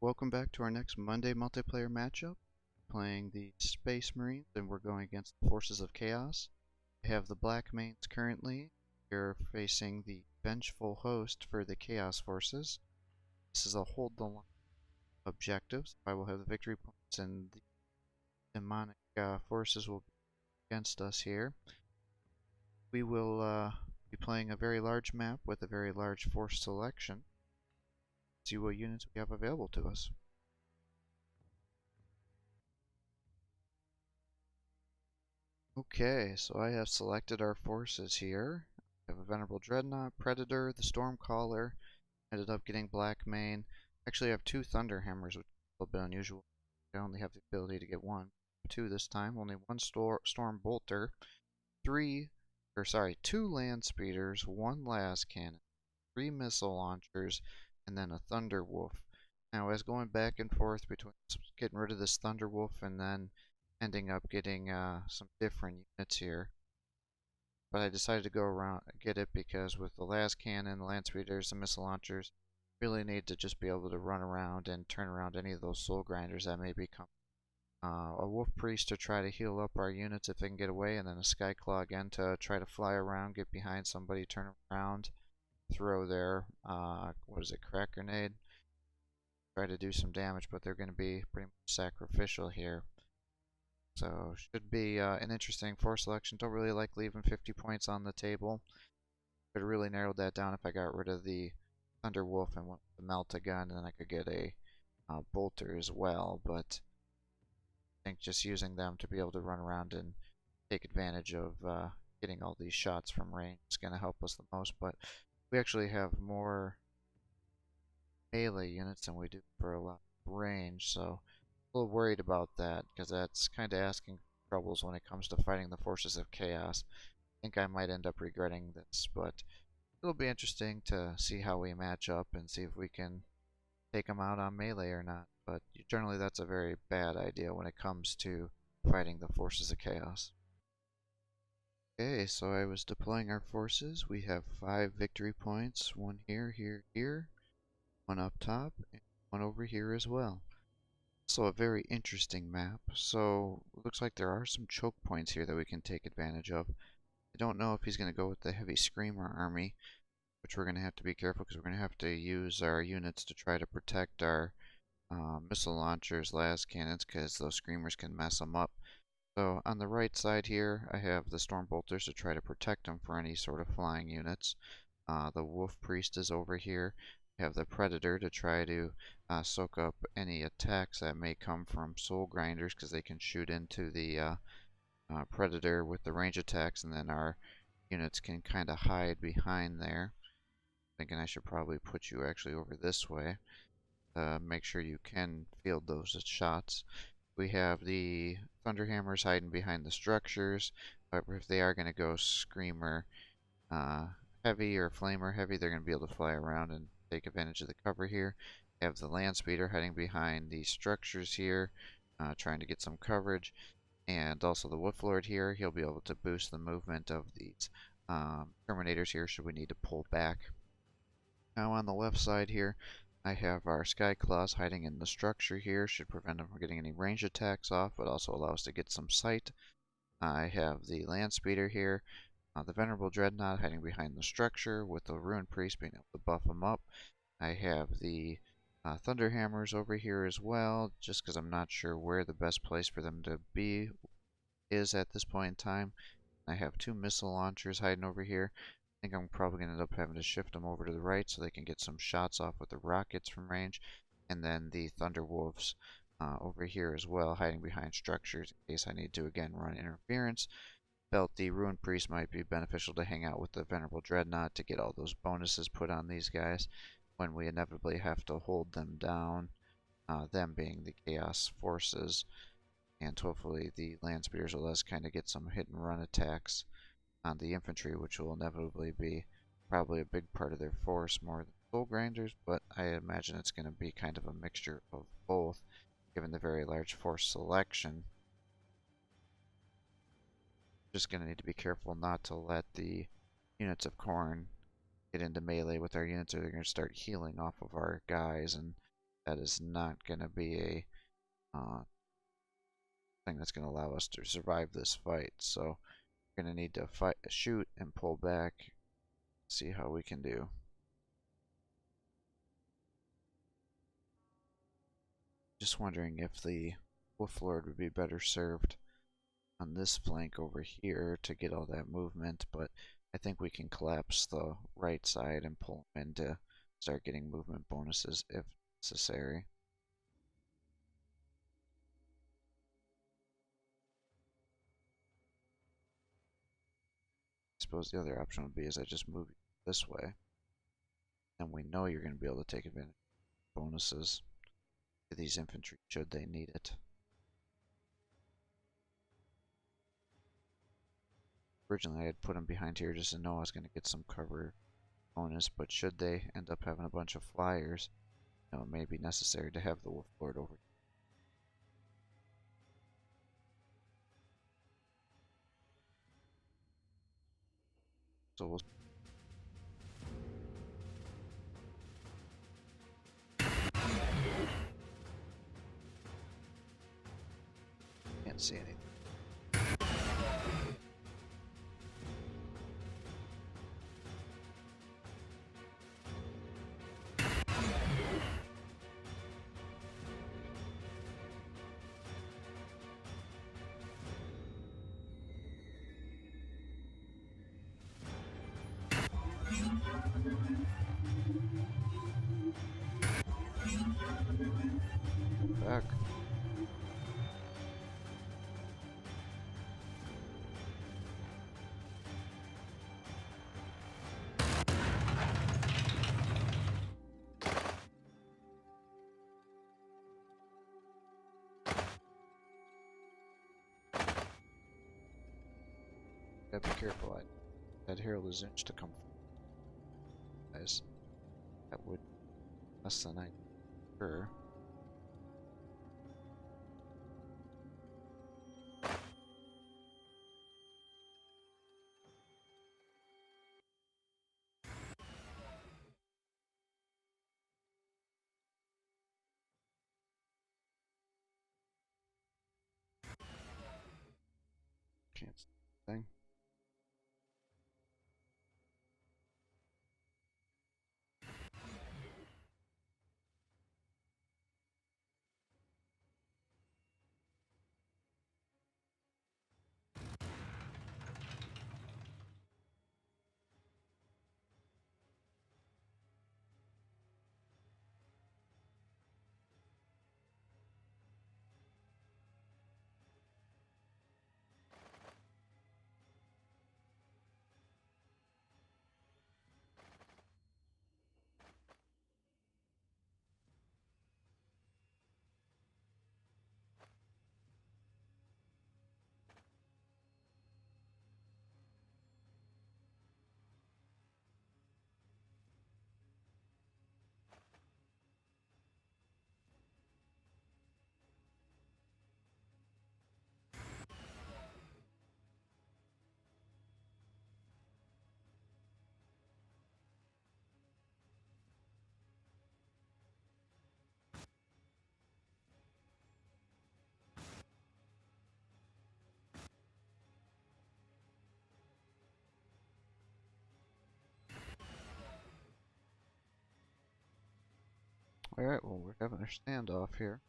Welcome back to our next Monday multiplayer matchup. Playing the Space Marines, and we're going against the Forces of Chaos. We have the Blackmanes currently. We're facing the Vengeful Host for the Chaos Forces. This is a hold the line objectives. I will have the victory points, and the demonic forces will be against us here. We will be playing a very large map with a very large force selection. See what units we have available to us. Okay, so I have selected our forces here. I have a Venerable Dreadnought, Predator, the Stormcaller. Ended up getting Blackmane. Actually, I have two Thunderhammers, which is a little bit unusual. I only have the ability to get one. Two this time, only one Storm Bolter, two Land Speeders, one Las Cannon, three Missile Launchers, and then a Thunderwolf. Now, I was going back and forth between getting rid of this Thunderwolf and then ending up getting some different units here. But I decided to go around get it because with the Las Cannon, the Land Speeders, and Missile Launchers, really need to just be able to run around and turn around any of those Soul Grinders that may become a Wolf Priest to try to heal up our units if they can get away, and then a Skyclaw again to try to fly around, get behind somebody, turn around, throw their, crack grenade, try to do some damage, but they're going to be pretty much sacrificial here. So should be an interesting force selection. Don't really like leaving 50 points on the table. Could have really narrowed that down if I got rid of the Thunderwolf and went with the Melt-A-Gun, and then I could get a Bolter as well, but I think just using them to be able to run around and take advantage of getting all these shots from range is going to help us the most. But we actually have more melee units than we do for a lot of range, so a little worried about that because that's kind of asking troubles when it comes to fighting the forces of chaos. I think I might end up regretting this, but it'll be interesting to see how we match up and see if we can take them out on melee or not. But generally, that's a very bad idea when it comes to fighting the forces of chaos. Okay, so I was deploying our forces. We have 5 victory points, one here, here, one up top, and one over here as well. So a very interesting map. So it looks like there are some choke points here that we can take advantage of. I don't know if he's going to go with the heavy screamer army, which we're going to have to be careful because we're going to have to use our units to try to protect our missile launchers, las cannons, because those screamers can mess them up. So on the right side here, I have the storm bolters to try to protect them for any sort of flying units. The wolf priest is over here. We have the predator to try to soak up any attacks that may come from soul grinders because they can shoot into the predator with the range attacks, and then our units can kind of hide behind there. Thinking I should probably put you actually over this way. Make sure you can field those shots. We have the Thunderhammers hiding behind the structures. However, if they are going to go Screamer heavy or Flamer heavy, they're going to be able to fly around and take advantage of the cover here. We have the Land Speeder hiding behind the structures here, trying to get some coverage. And also the Wolf Lord here, he'll be able to boost the movement of these Terminators here should we need to pull back. Now on the left side here, I have our Skyclaws hiding in the structure here, should prevent them from getting any range attacks off, but also allow us to get some sight. I have the Land Speeder here, the Venerable Dreadnought hiding behind the structure, with the Ruin Priest being able to buff them up. I have the Thunderhammers over here as well, just because I'm not sure where the best place for them to be is at this point in time. I have 2 missile launchers hiding over here. I think I'm probably going to end up having to shift them over to the right so they can get some shots off with the rockets from range. And then the Thunderwolves over here as well, hiding behind structures in case I need to again run interference. Felt the Ruin Priest might be beneficial to hang out with the Venerable Dreadnought to get all those bonuses put on these guys when we inevitably have to hold them down, them being the Chaos Forces. And hopefully the Land Speeders will let us kind of get some hit and run attacks on the infantry, which will inevitably be probably a big part of their force more than soul grinders, but I imagine it's going to be kind of a mixture of both, given the very large force selection. Just going to need to be careful not to let the units of Khorne get into melee with our units, or they're going to start healing off of our guys, and that is not going to be a thing that's going to allow us to survive this fight. So we're going to need to shoot and pull back, see how we can do. Just wondering if the Wolf Lord would be better served on this flank over here to get all that movement, but I think we can collapse the right side and pull him in to start getting movement bonuses if necessary. I suppose the other option would be is I just move this way, and we know you're going to be able to take advantage of bonuses to these infantry should they need it. Originally I had put them behind here just to know I was going to get some cover bonus, but should they end up having a bunch of flyers, it may be necessary to have the Wolf Lord over. So we'll can't see anything. Back. Gotta be careful. That Herald is inched to come. Guys, that would less than I sure. Can't see anything. Alright, well, we're having a standoff here.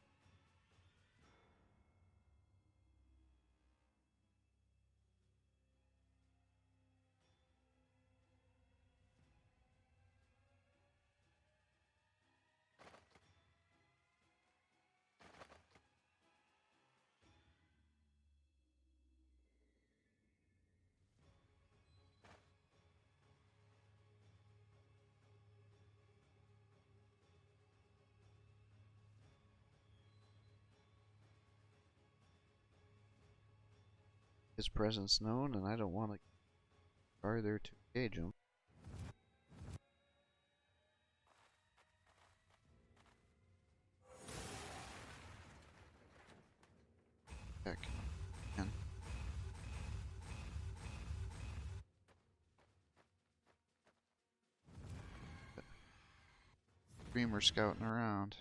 His presence known, and I don't want to get farther to engage him. Heck. Man. Dreamer scouting around.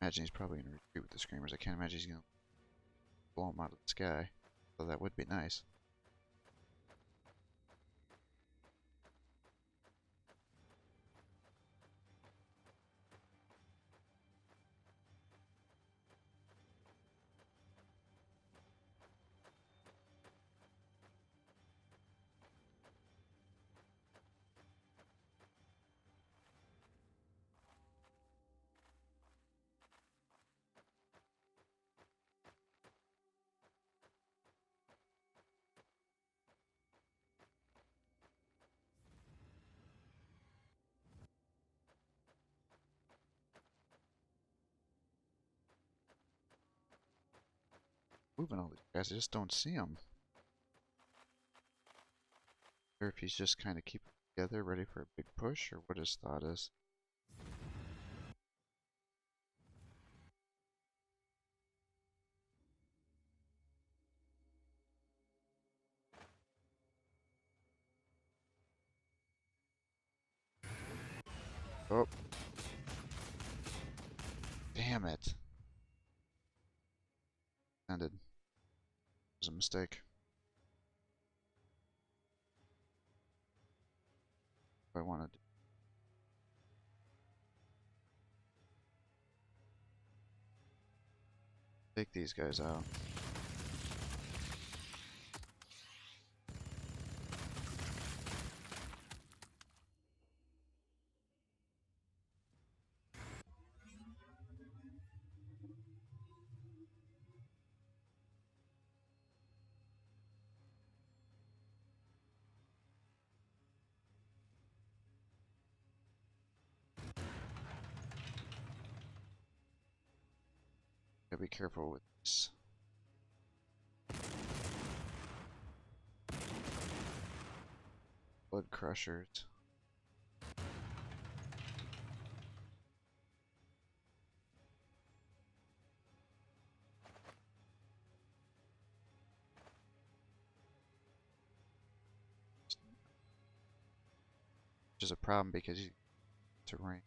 imagine he's probably going to retreat with the Screamers. I can't imagine he's going to blow them out of the sky. So that would be nice. Moving all these guys, I just don't see him. Or if he's just kind of keeping together, ready for a big push, or what his thought is. Oh. Damn it. Ended. It was a mistake. I wanted to take these guys out. Gotta be careful with these. Blood crushers. Which is a problem because you terrain.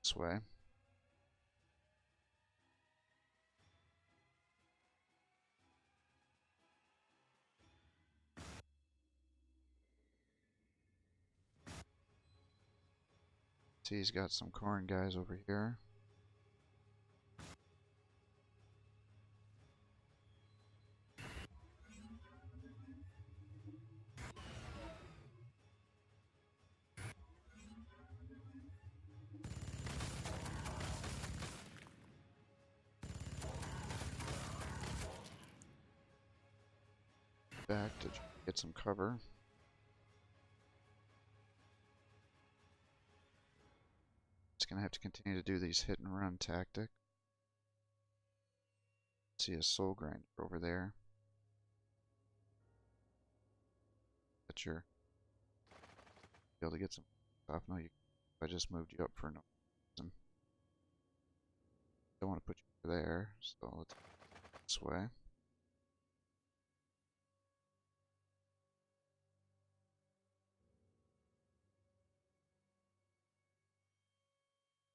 This way. See, he's got some corn guys over here. Back to get some cover. Just gonna have to continue to do these hit and run tactics. See a soul grinder over there. But you're able to get some stuff. No, I just moved you up for no reason. Don't want to put you there, so let's go this way.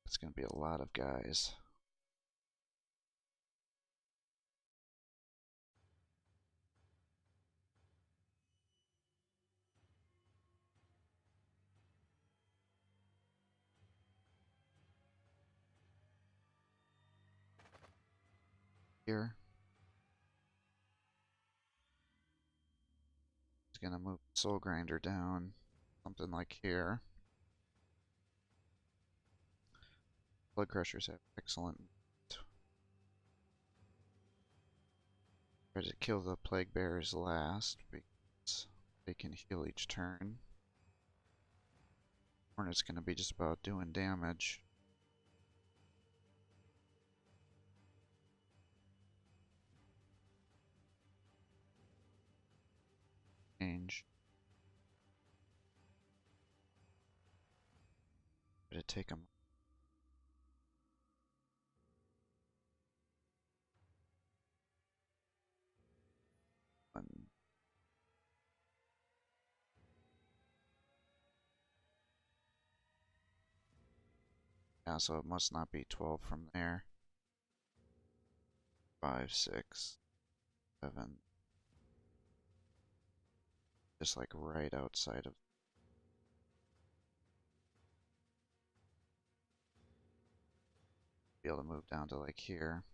It's gonna be a lot of guys. Here. He's gonna move Soul Grinder down, something like here. Blood Crushers have excellent. Try to kill the Plague Bearers last because they can heal each turn. Hornet's gonna be just about doing damage. Change. Try to take him. Yeah, so it must not be 12 from there. 5, 6, 7. Just like right outside of. Be able to move down to like here.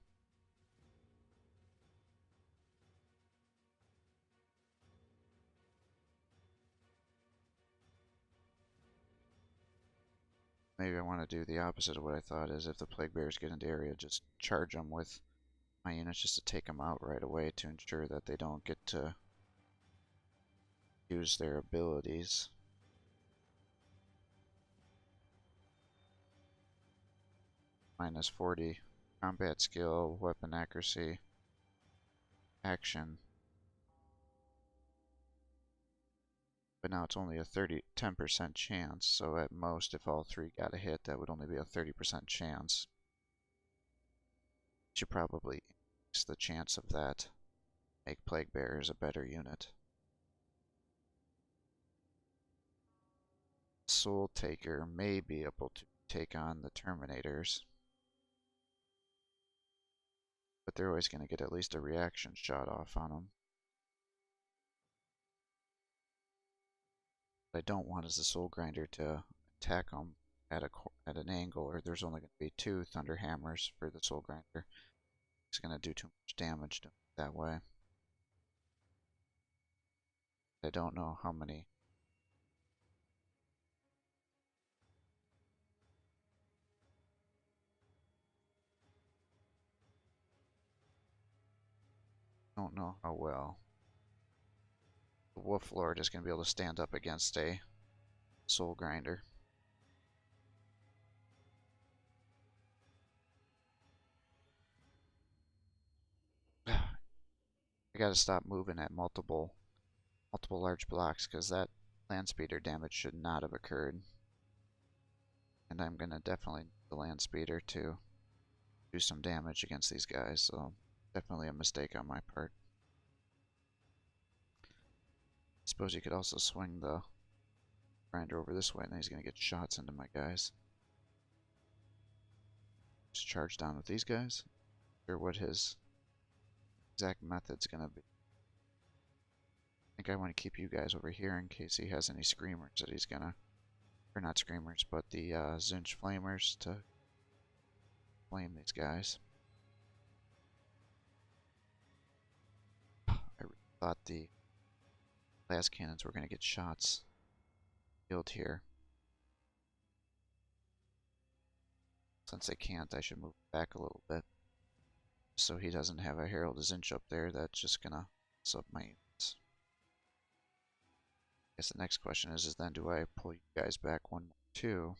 Maybe I want to do the opposite of what I thought is if the plague bears get into area, just charge them with my units just to take them out right away to ensure that they don't get to use their abilities. Minus 40 combat skill, weapon accuracy, action. But now it's only a 10% chance, so at most, if all three got a hit, that would only be a 30% chance. Should probably increase the chance of that. Make Plague Bearers a better unit. Soul Taker may be able to take on the Terminators, but they're always going to get at least a reaction shot off on them. What I don't want is the Soul Grinder to attack them at an angle, or there's only going to be 2 Thunder Hammers for the Soul Grinder. It's going to do too much damage to that way. I don't know how many. Don't know how well the Wolf Lord is going to be able to stand up against a Soul Grinder. I gotta stop moving at multiple large blocks because that land speeder damage should not have occurred. And I'm gonna definitely need the land speeder to do some damage against these guys, so definitely a mistake on my part. I suppose you could also swing the grinder over this way and then he's gonna get shots into my guys. Just charge down with these guys. Or what his exact method's gonna be. I think I want to keep you guys over here in case he has any screamers that he's gonna, or not screamers, but the Zinch flamers to flame these guys. I really thought the las cannons were gonna get shots killed here. Since they can't, I should move back a little bit so he doesn't have a Herald Zinch up there that's just gonna mess up my units. I guess the next question is then do I pull you guys back 1 more 2?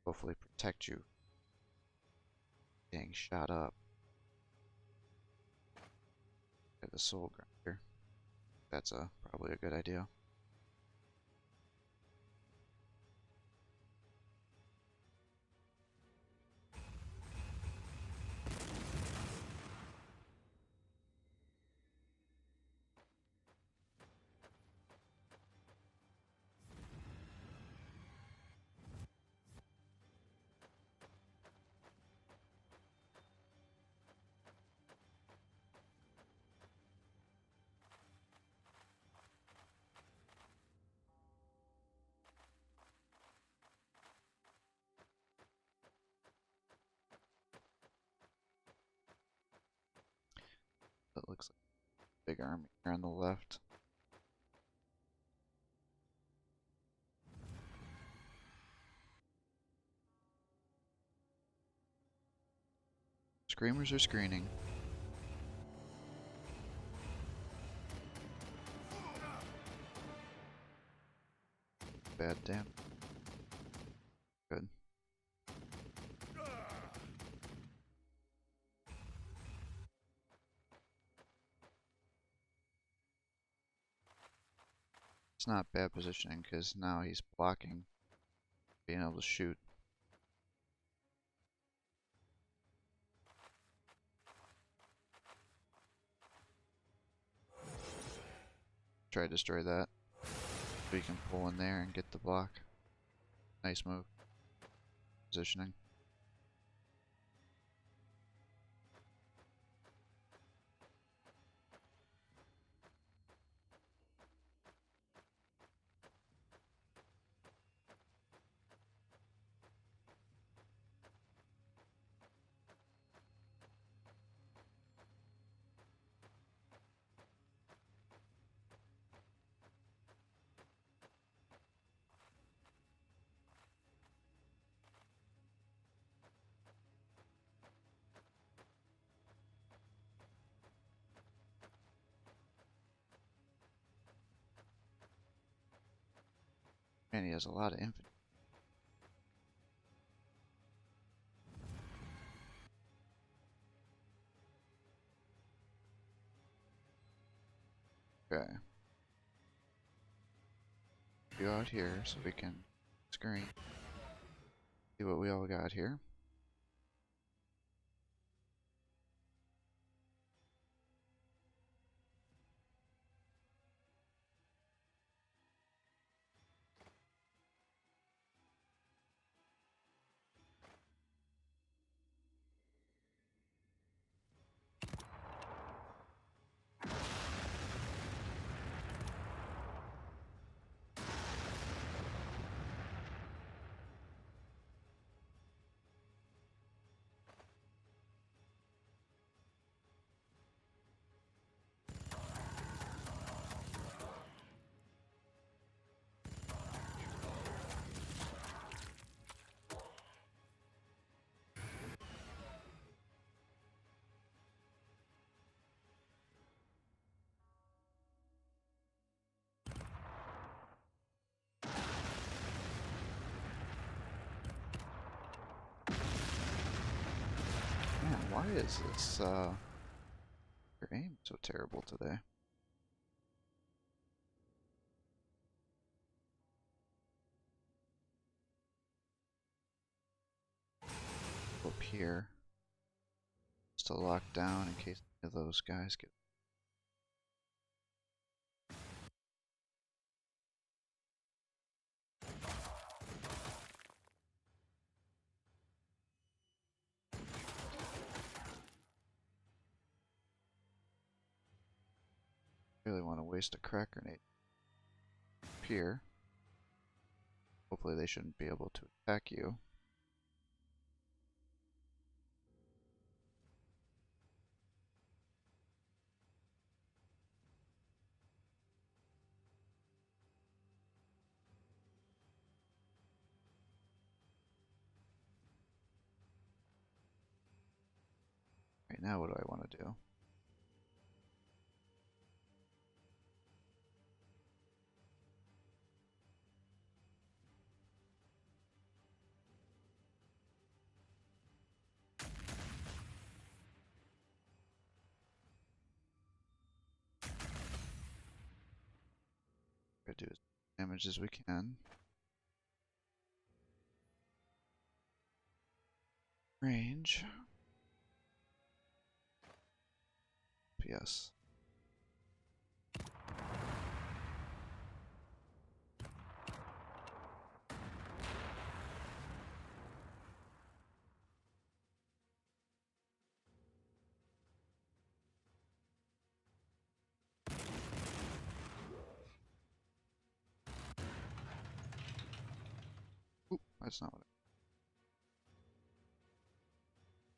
Hopefully protect you getting shot up by the Soul Grinder. That's probably a good idea. That looks like a big army here on the left. Screamers are screening. Bad damn. Good. It's not bad positioning because now he's blocking being able to shoot. Try to destroy that. So he can pull in there and get the block. Nice move. positioning. And he has a lot of infantry. Okay. Go out here so we can screen. See what we all got here. Man, why is this your aim so terrible today? Up here. Just to lock down in case any of those guys get. Really want to waste a crack grenade up here. Hopefully they shouldn't be able to attack you. Right now, what do I want to do? Try to do as much damage as we can. Range. Yes. Ooh, that's not what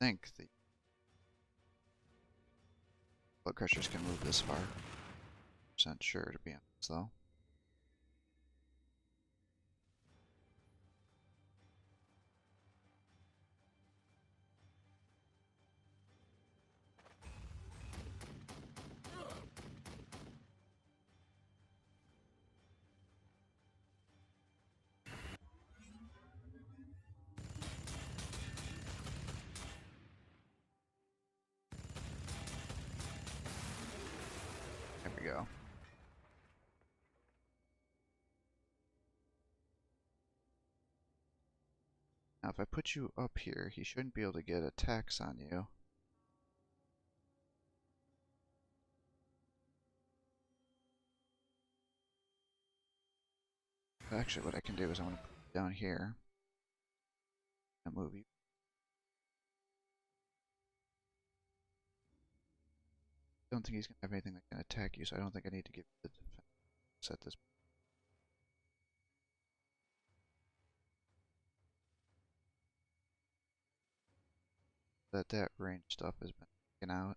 I think. The blood crushers can move this far. Percent sure, to be honest, though. There we go. Now, if I put you up here, he shouldn't be able to get attacks on you. Actually, what I can do is I want to put you down here. gonna move you. I don't think he's gonna have anything that can attack you, so I don't think I need to give you the defense at this point. That range stuff has been taken out.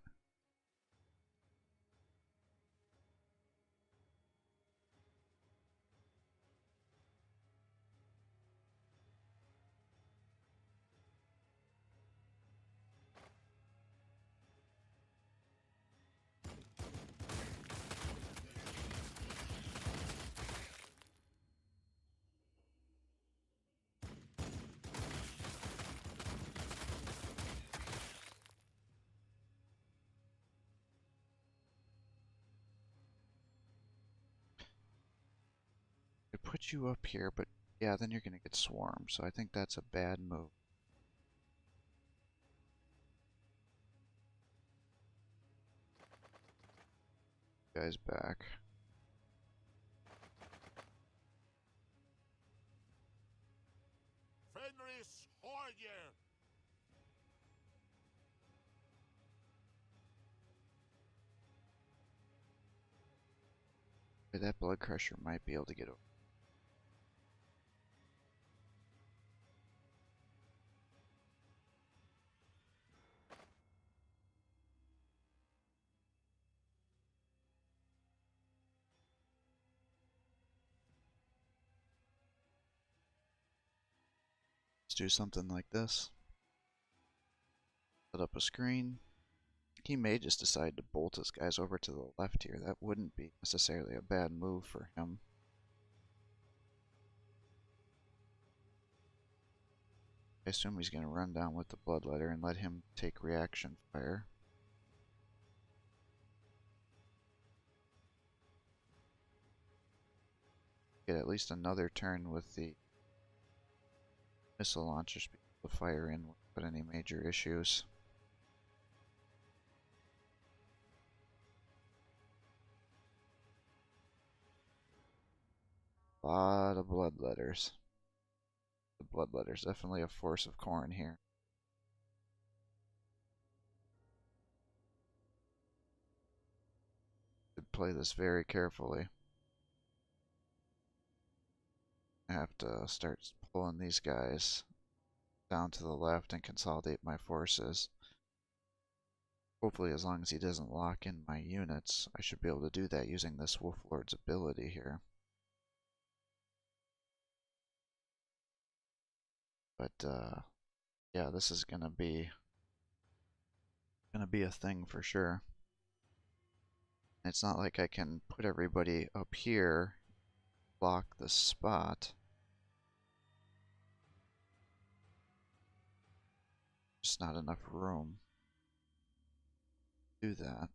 It puts you up here, but yeah, then you're gonna get swarmed, so I think that's a bad move. Guys back. Fenris Hoyer! That blood crusher might be able to get over. Let's do something like this. Set up a screen. He may just decide to bolt his guys over to the left here. That wouldn't be necessarily a bad move for him. I assume he's going to run down with the bloodletter and let him take reaction fire. Get at least another turn with the missile launchers to be able to fire in without any major issues. A lot of bloodletters. The bloodletter's definitely a force of Khorne here. Should play this very carefully. I have to start pulling these guys down to the left and consolidate my forces. Hopefully, as long as he doesn't lock in my units, I should be able to do that using this Wolf Lord's ability here. But yeah, this is gonna be a thing for sure. It's not like I can put everybody up here, block the spot. Just not enough room to do that.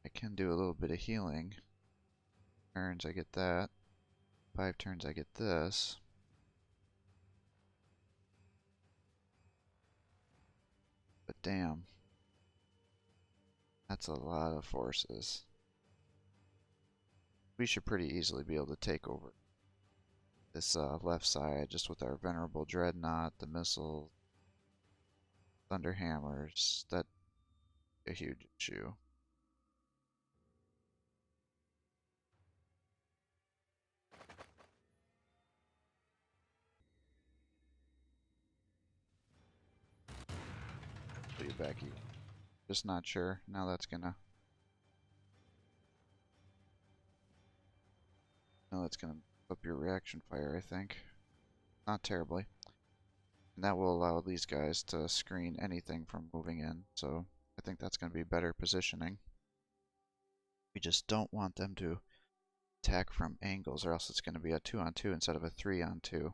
I can do a little bit of healing. Turns, I get that. 5 turns, I get this. But damn. That's a lot of forces. We should pretty easily be able to take over this left side just with our Venerable Dreadnought, the missiles, Thunderhammers. That's a huge issue. Put you back. Just not sure. Now that's gonna. Now that's gonna up your reaction fire, I think. Not terribly. And that will allow these guys to screen anything from moving in, so I think that's going to be better positioning. We just don't want them to attack from angles, or else it's going to be a 2-on-2 instead of a 3-on-2.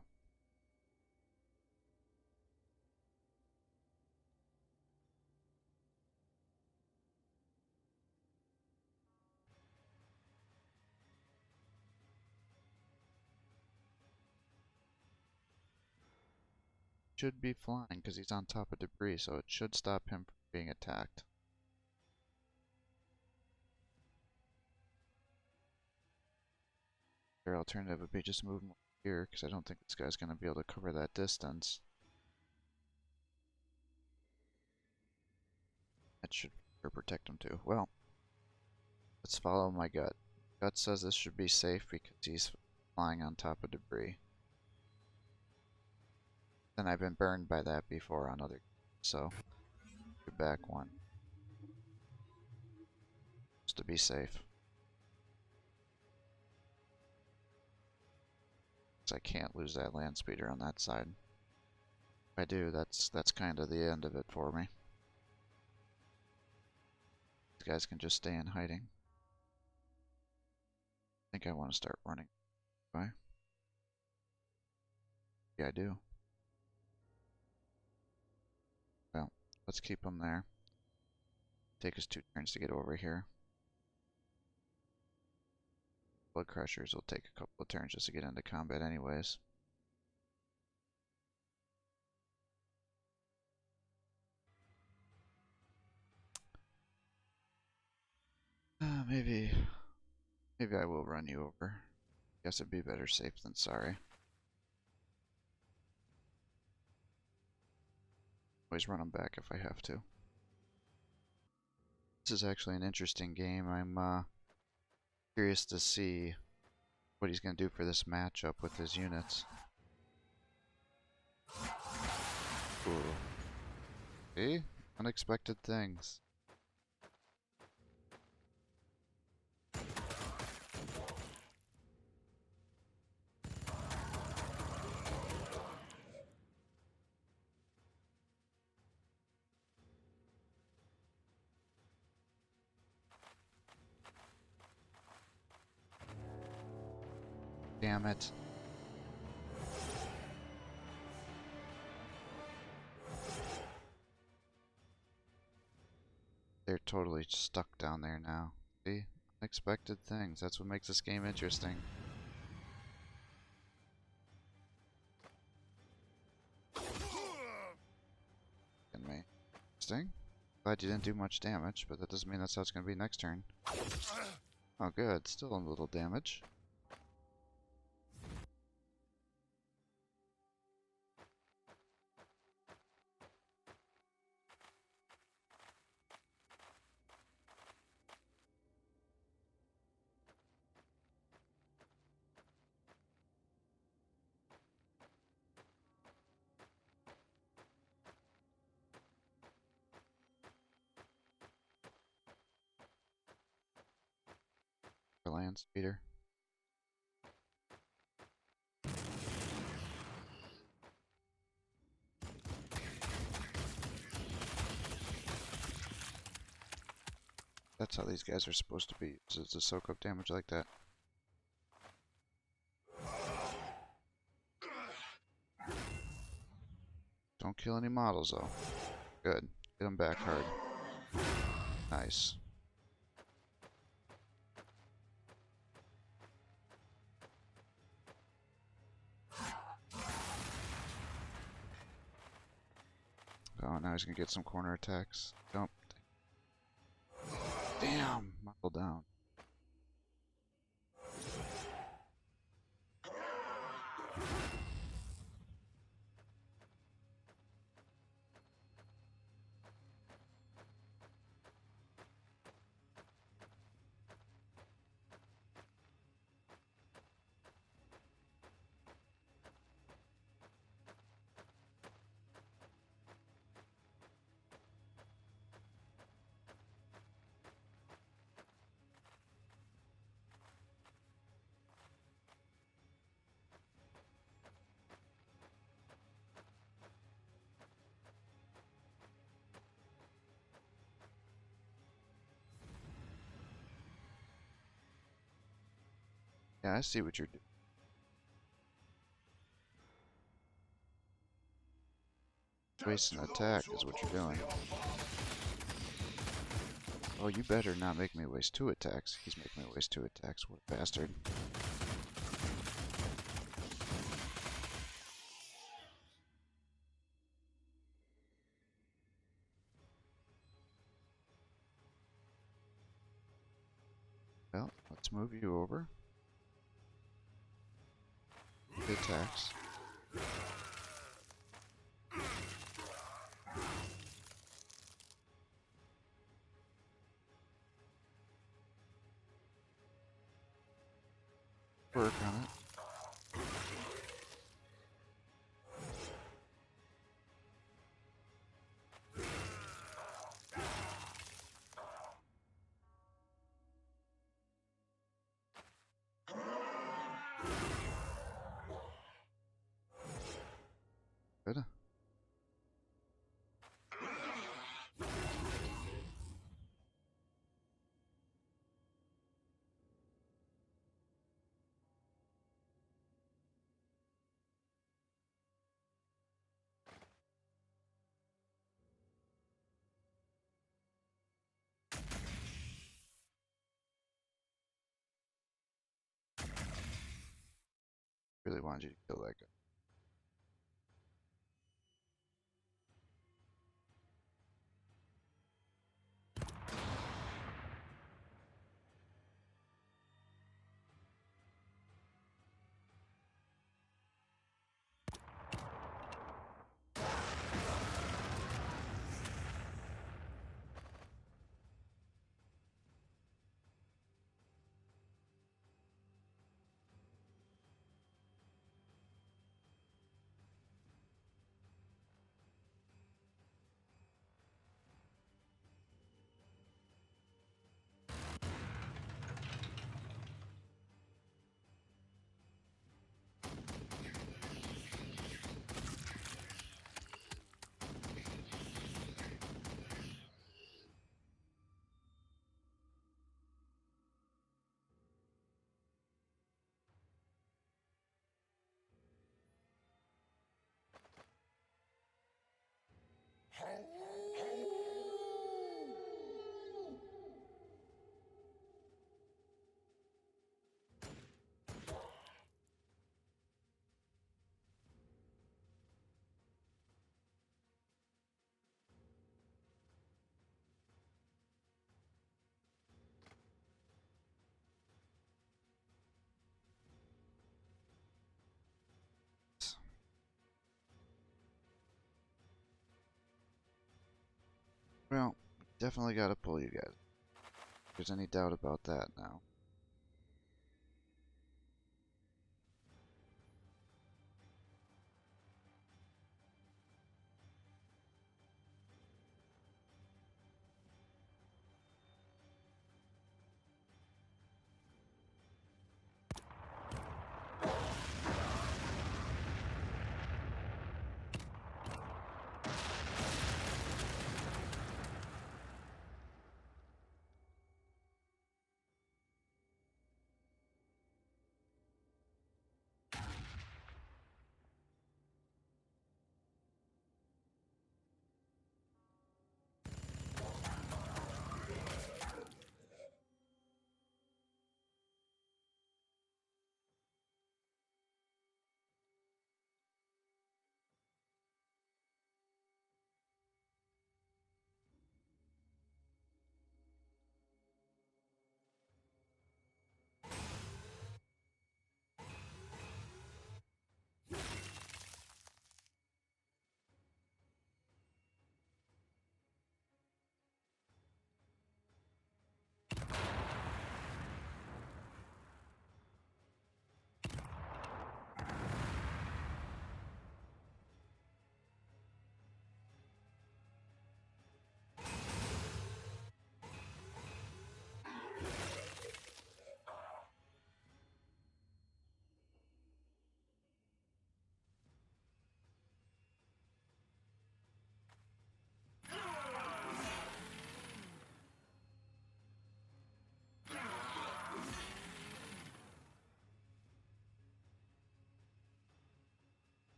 Should be flying because he's on top of debris, so it should stop him from being attacked. Their alternative would be just move him here, because I don't think this guy's going to be able to cover that distance. That should protect him too. Well, let's follow my gut. Gut says this should be safe because he's flying on top of debris. And I've been burned by that before on other games, so go back one. Just to be safe. Because I can't lose that land speeder on that side. If I do, that's kind of the end of it for me. These guys can just stay in hiding. I think I want to start running. Do I? Yeah, I do. Well, let's keep them there. Take us 2 turns to get over here. Blood Crushers will take a couple of turns just to get into combat anyways. Maybe I will run you over. Guess it'd be better safe than sorry. Always run them back if I have to. This is actually an interesting game. I'm curious to see what he's going to do for this matchup with his units. Ooh. See? Unexpected things. Damn it. They're totally stuck down there now. See? Unexpected things. That's what makes this game interesting. And me. Interesting. Glad you didn't do much damage, but that doesn't mean that's how it's going to be next turn. Oh good, still a little damage. For land speeder. That's how these guys are supposed to be, is to soak up damage like that. Don't kill any models though. Good. Get them back hard. Nice. Oh, now he's gonna get some corner attacks. Don't. Damn! Model down. Yeah, I see what you're doing. Wasting attack is what you're doing. Oh, you better not make me waste 2 attacks. He's making me waste 2 attacks. What a bastard. Well, let's move you over. the attacks. Work on it. Good. Really wanted you to kill that guy. Well, definitely gotta pull you guys. If there's any doubt about that now.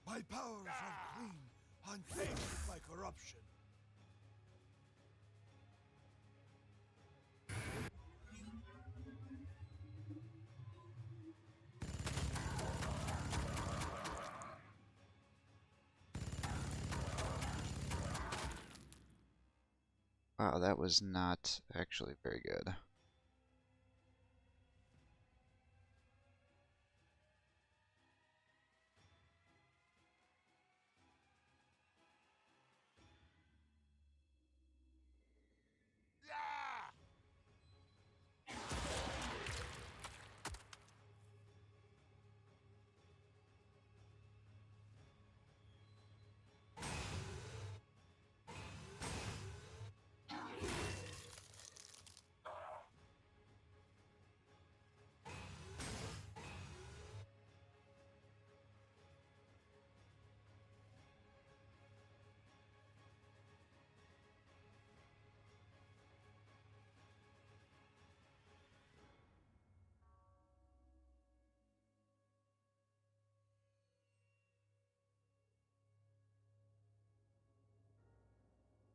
My powers are clean, untainted by corruption. Oh, that was not actually very good.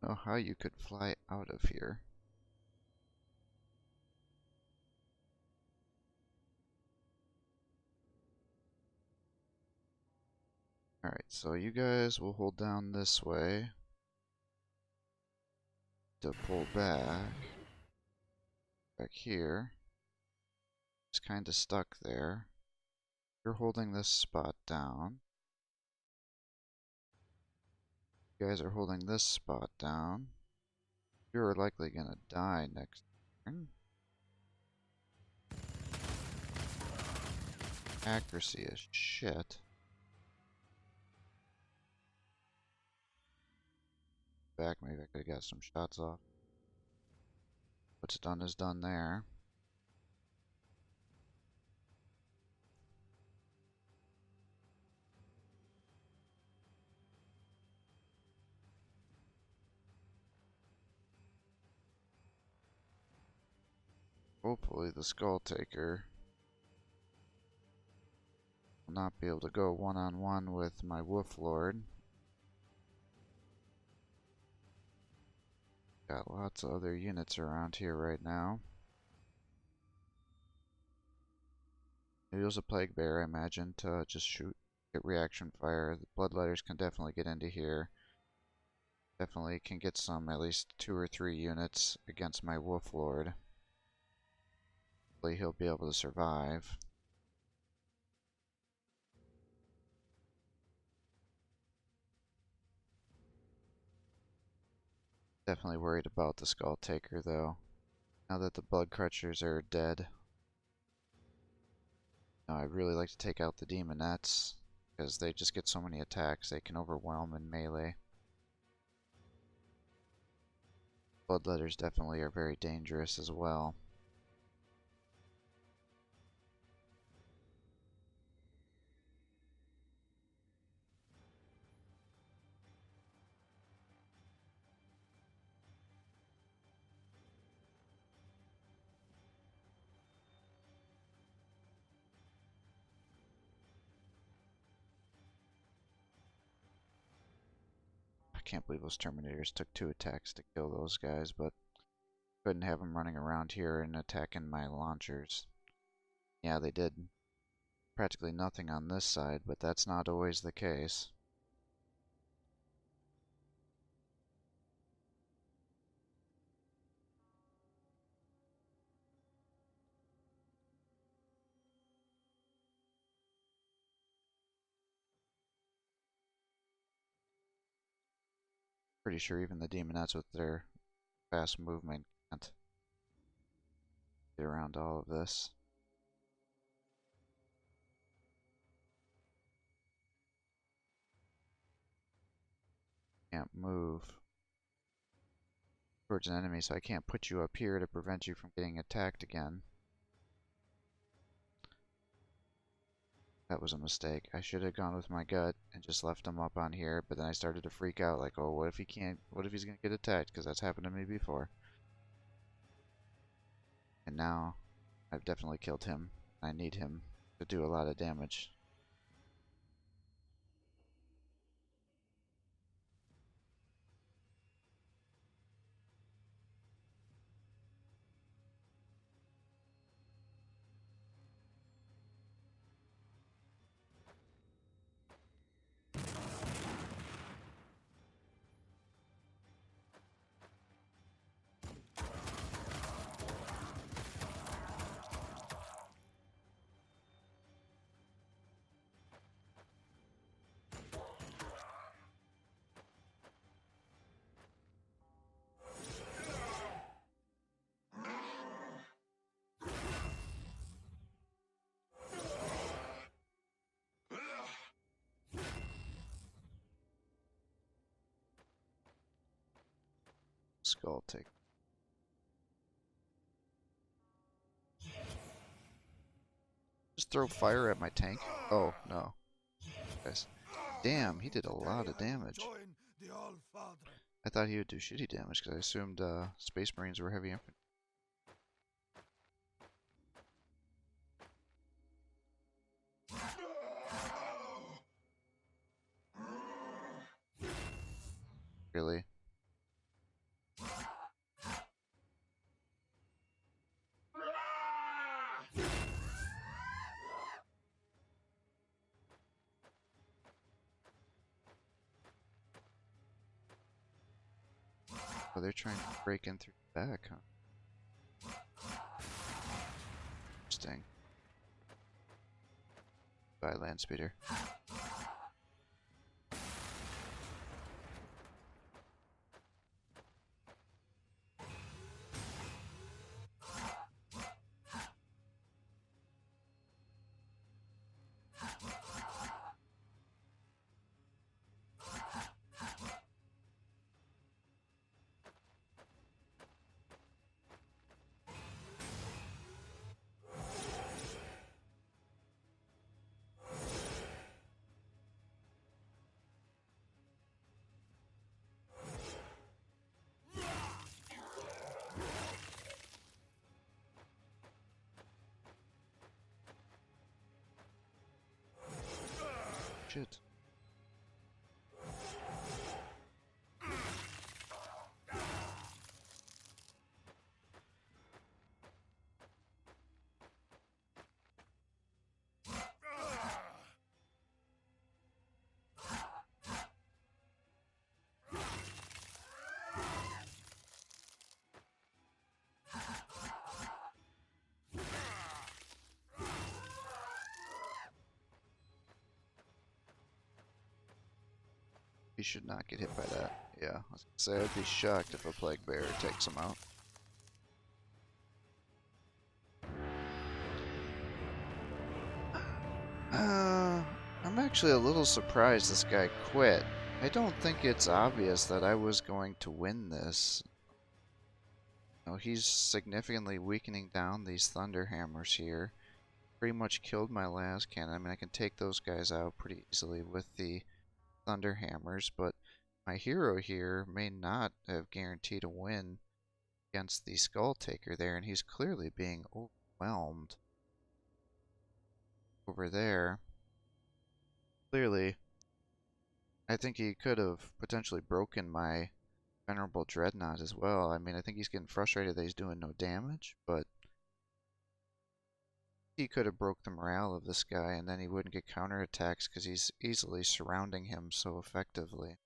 Know how you could fly out of here. Alright, so you guys will hold down this way to pull back. Back here. It's kind of stuck there. You're holding this spot down. You guys are holding this spot down. You're likely gonna die next turn. Accuracy is shit. Back, maybe I could have got some shots off. What's done is done there. Hopefully the Skull Taker will not be able to go one-on-one with my Wolf Lord. Got lots of other units around here right now. Maybe it was a Plague Bear, I imagine, to just shoot, get reaction fire. The Bloodletters can definitely get into here. Definitely can get some, at least 2 or 3 units against my Wolf Lord. Hopefully he'll be able to survive. Definitely worried about the Skull Taker though. Now that the Blood Crutchers are dead. Now I'd really like to take out the Demonettes, because they just get so many attacks, they can overwhelm in melee. Bloodletters definitely are very dangerous as well. I can't believe those Terminators took 2 attacks to kill those guys, but couldn't have them running around here and attacking my launchers. Yeah, they did practically nothing on this side, but that's not always the case. Pretty sure even the Demonettes with their fast movement can't get around all of this. Can't move towards an enemy, so I can't put you up here to prevent you from getting attacked again. That was a mistake. I should have gone with my gut and just left him up on here, but then I started to freak out like, oh, what if he can't, what if he's gonna get attacked? Because that's happened to me before. And now I've definitely killed him. I need him to do a lot of damage. skull take. Just throw fire at my tank? Oh, no. Guys. Damn, he did a lot of damage. I thought he would do shitty damage because I assumed Space Marines were heavy infantry. Really? Oh, they're trying to break in through the back, huh? Interesting. Bye, land speeder. Shit. He should not get hit by that. Yeah, I was gonna say I'd be shocked if a plague bearer takes him out. I'm actually a little surprised this guy quit. I don't think it's obvious that I was going to win this. You know, he's significantly weakening down these Thunderhammers here. Pretty much killed my last cannon. I mean, I can take those guys out pretty easily with the Thunderhammers, but my hero here may not have guaranteed a win against the Skull Taker there, and he's clearly being overwhelmed over there. Clearly, I think he could have potentially broken my Venerable Dreadnought as well. I mean, I think he's getting frustrated that he's doing no damage, but he could have broke the morale of this guy, and then he wouldn't get counterattacks because he's easily surrounding him so effectively.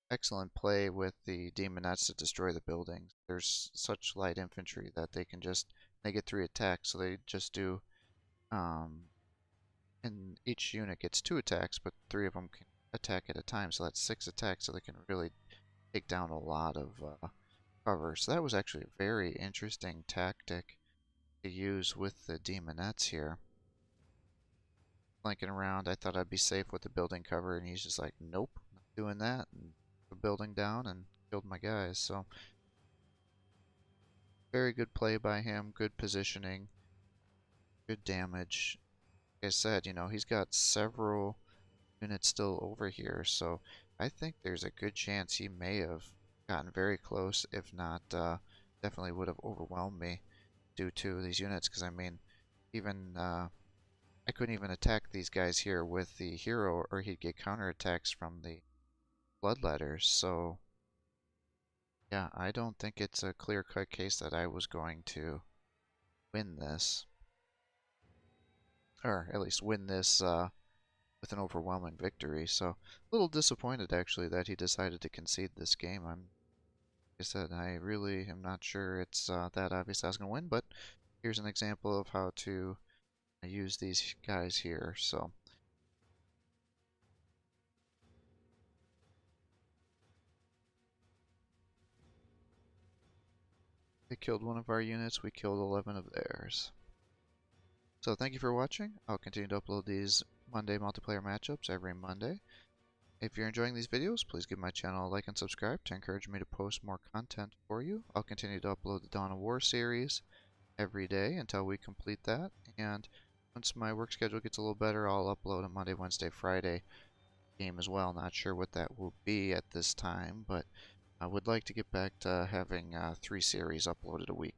Excellent play with the Demonettes to destroy the buildings. There's such light infantry that they get 3 attacks, so they just do, and each unit gets 2 attacks, but 3 of them can attack at a time, so that's 6 attacks, so they can really take down a lot of cover. So that was actually a very interesting tactic to use with the Demonettes here. Flanking around, I thought I'd be safe with the building cover, and he's just like, nope, not doing that, and the building down and killed my guys. So very good play by him, good positioning, good damage. Like I said, you know, he's got several units still over here, so I think there's a good chance he may have gotten very close, if not definitely would have overwhelmed me due to these units, because I mean, even I couldn't even attack these guys here with the hero, or he'd get counterattacks from the bloodletters. So yeah, I don't think it's a clear-cut case that I was going to win this, or at least win this with an overwhelming victory. So a little disappointed actually that he decided to concede this game. Like I said, I really am not sure it's that obvious I was going to win, but here's an example of how to use these guys here. So they killed one of our units, we killed 11 of theirs. So thank you for watching. I'll continue to upload these Monday multiplayer matchups every Monday. If you're enjoying these videos, please give my channel a like and subscribe to encourage me to post more content for you. I'll continue to upload the Dawn of War series every day until we complete that, and once my work schedule gets a little better, I'll upload a Monday, Wednesday, Friday game as well. Not sure what that will be at this time, but I would like to get back to having 3 series uploaded a week.